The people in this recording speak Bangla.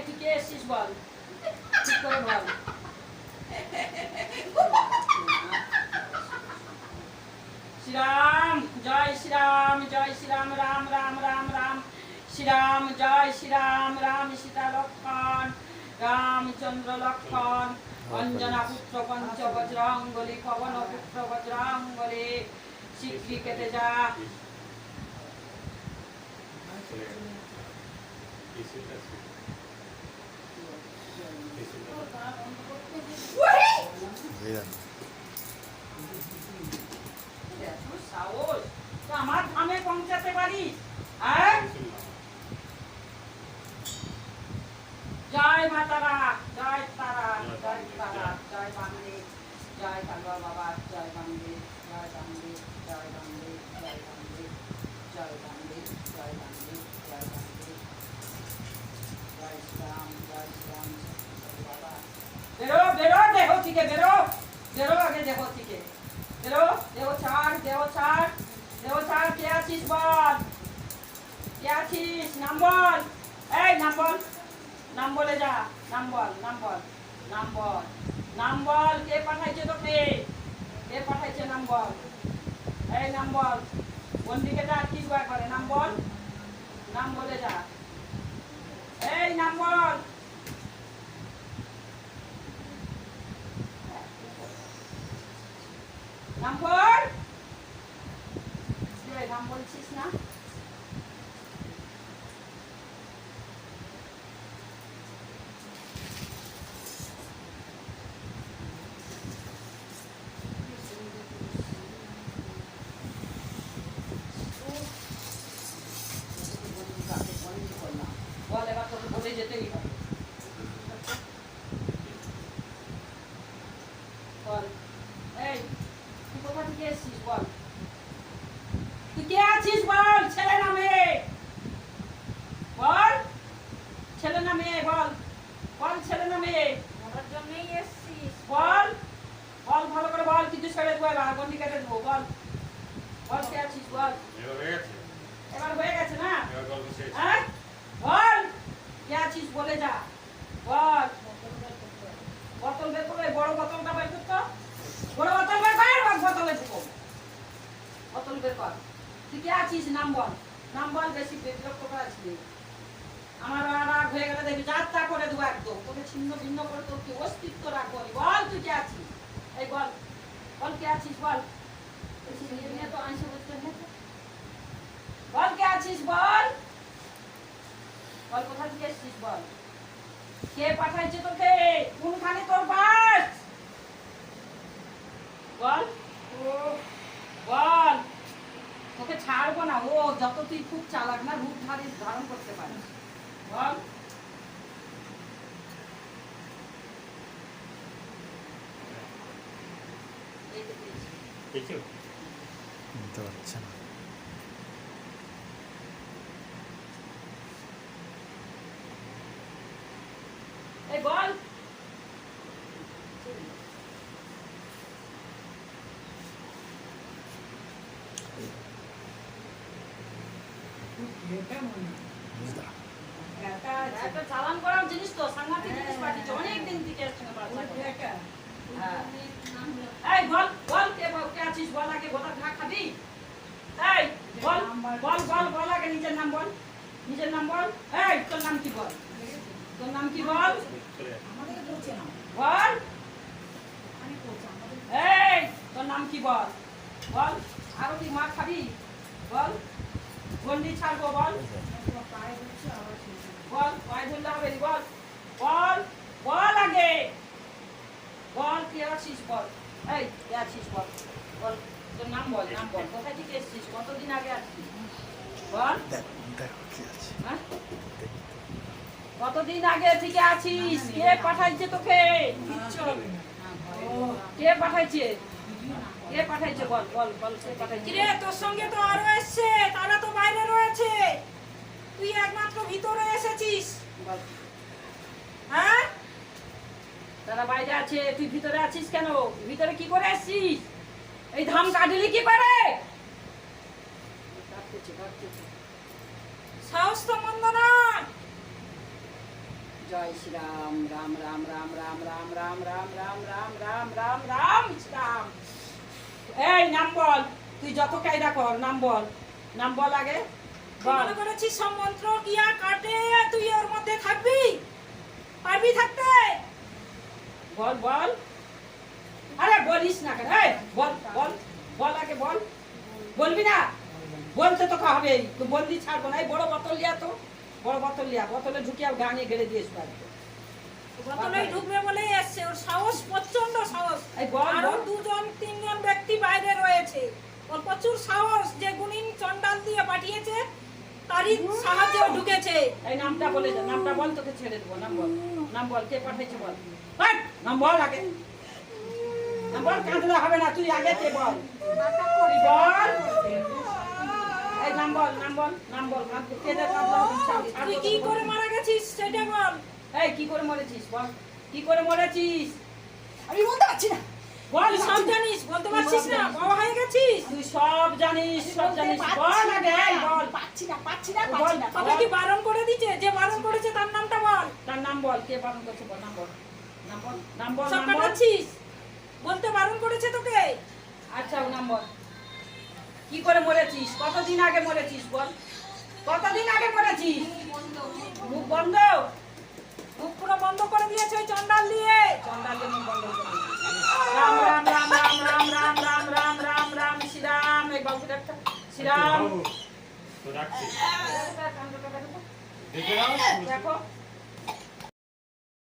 তুই কে এসছিস বল, ঠিক করে বল। শ্রীরাম জয় শ্রীরাম, জয় শ্রীরাম, রাম রাম রাম রাম শ্রীরাম, জয় শ্রীরাম, রাম সীতা লক্ষ্মণ, রামচন্দ্র লক্ষ্মণ, অঞ্জনা পুত্র পঞ্চ বজ্রাঙ্গলি, পবন পুত্র বজ্রাঙ্গলি, শিগগিরি কেটে যা। আমার ধামে পৌঁছাতে পারিস? জয় মা তারা, জয় তারা, জয় তারা, জয় বাংলে, জয় কালুয়া বাবা, জয় বাংলে, জয় বাংলে, জয় বাংলে, জয় বাংলে, জয় বাংলে, জয় বাংলে, জয় বাংলে, জয় শ্রীরাম, জয় শ্রীরাম বাবা। বেরো বেরো দেহ থেকে, বেরো বেরো, আগে দেহ থেকে বেরো, দেহ ছাড়, দেহ ছাড়, দেহ ছাড়। কে আছিস বল, কে আছিস? নাম বল, এই নাম বল, নাম বলে যা, নাম বল, নাম বল, নাম বল, নাম বল। কে পাঠাইছে তোকে, কে পাঠাইছে? নাম বল, এই নাম বল। কোন দিকে যা, কি করে? নাম বল, নাম বলে যা, এই নাম বল। নাম বল, নাম বলছিস না? বল, এবার তোকে বলে যেতেই হবে। বল, এই তুই কোথা থেকে এসছিস বল, তুই কে আছিস বল? ছেলে না মেয়ে বল, ছেলে না মেয়ে বল, বল ছেলে না মেয়ে? আমার জন্যই এসছিস? বল, বল ভালো করে বল, কিছু ছেড়ে দেবো, এবার গন্ডি কেটে দেবো। বল, বল কে আছিস বল। এবার হয়ে গেছে না? হ্যাঁ বল, কে আছিস বলে যা, বল। বোতল বের করে, বড় বোতলটা বের করতো, বড় বোতল বের কর, বোতলে ঢুকো, বোতল বের কর। তুই কে আছিস? নাম বল, নাম বল। বেশি বিরক্ত করা ছিল, আমার রাগ হয়ে গেলে দেখবি যাত্রা করে দেবো একদম, তোকে ছিন্ন ভিন্ন করে তোর কি অস্তিত্ব রাখবো। বল তুই কে আছিস, এই বল, বল কে আছিস বল। তো আইসে বলতে বল কে আছিস বল, বল কোথা থেকে এসছিস বল, কে পাঠাইছে তোকে, কোনখানে তোর বাস বল, বল। তোকে ছাড়বো না, ও যত তুই খুব চালাক না, রূপ ধারণ করতে পারিস। বল, বুঝতে পারছে না। এই বল, একটা চালান করার জিনিস তো, সাংঘাতিক জিনিস পাঠিয়েছে, অনেকদিন থেকে এই বল, বল কে আছিস বল, আগে গোটা ঘা খাবি। এই বল, বল বল বল, আগে নিজের নাম বল, নিজের নাম বল। এই তোর নাম কি বল, তোর নাম কি বল, বল। এই তোর নাম কি বল, বল। আরো কি মা খাবি বল, গন্ডি ছাড়বো বল, বল পায়ে ধরলে হবে বল, বল বল আগে বল, কে আছিস বল, এই কে আছিস বল, বল তোর নাম বল, নাম বল। কোথায় থেকে এসছিস, কতদিন আগে আসছিস বল, কতদিন আগে থেকে আছিস, কে পাঠাইছে তোকে, কে পাঠাইছে, কে পাঠাইছে বল, বল বল কে পাঠাইছে। রে তোর সঙ্গে তো আরো এসছে, তারা তো বাইরে রয়েছে, তুই একমাত্র ভিতরে এসেছিস। হ্যাঁ, তারা বাইরে আছে, তুই ভিতরে আছিস কেন? ভিতরে কি করে আসছিস? এই ধাম কাটলি কি করে? সাহস তো মন্দ নয়। জয় শ্রীরাম রাম রাম রাম রাম রাম রাম রাম রাম রাম রাম রাম রাম শ্রীরাম। এই নাম বল, তুই যত কায়দা কর নাম বল, নাম বল আগে তুই বল। মনে করেছিস সব মন্ত্র কিয়া কাটে তুই ওর মধ্যে থাকবি? পারবি থাকতে? বল বল, আরে বলিস না কেন? এই বল বল বল আগে বল, বলবি না? বলতে তো হবে, তুই বললি ছাড়বো না। এই বড় বোতল লিয়া, তো বড় বোতল লিয়া, বোতলে ঢুকিয়ে গাঙে গেড়ে দিয়েছ বাড়িতে। বোতলেই ঢুকবে বলেই এসছে, ওর সাহস প্রচন্ড সাহস। এই বল, আরো বল। 2-3 জন ব্যক্তি বাইরে রয়েছে, ওর প্রচুর সাহস। যে গুণিন চন্ডাল দিয়ে পাঠিয়েছে তারই সাহায্যে ও ঢুকেছে। এই নামটা বলে যা, নামটা বল, তোকে ছেড়ে দেবো। নাম বল, নাম বল, কে পাঠিয়েছে বল। হাট, নাম বল আগে, নাম বল। কাঁদলে হবে না, তুই আগে কে বল, তুই বল। এই নাম বল, নাম বল, নাম বল। কেঁদে কাঁদলে হবে না, ছাড়, ছাড়, তুই কি করে মারা গেছিস সেটা বল। এই কি করে মরেছিস বল, কি করে মরেছিস আমি বলতে পারছি না। বল। তুই সব জানিস, বলতে পারছিস না? বাবা হয়ে গেছিস। তুই সব জানিস, সব জানিস, বল আগে, এই বল। পাচ্ছি না, পাচ্ছি না, বল। পাচ্ছি না। তোকে কি বারণ করে দিয়েছে? যে বারণ করেছে তার নামটা বল। তার নাম বল, কে বারণ করছে বল, নাম বল, নাম বল, নাম বল, সব নাম বল। কাটাচ্ছিস, বলতে বারণ করেছে তোকে। আচ্ছা ও নাম বল, কি করে মরেছিস, কতদিন আগে মরেছিস বল, কতদিন আগে মরেছিস? মুখ বন্ধ, মুখ পুরো বন্ধ করে দিয়েছে ওই চন্ডাল দিয়ে। চন্ডালে মুখ বন্ধ করে দিয়েছিস। রাম রাম রাম রাম রাম রাম রাম রাম রাম রাম শ্রীরাম। এই বাবুটা একটা শ্রীরাম। তো রাখছি। কান্দটা দেখো, দেখে নাও। দেখো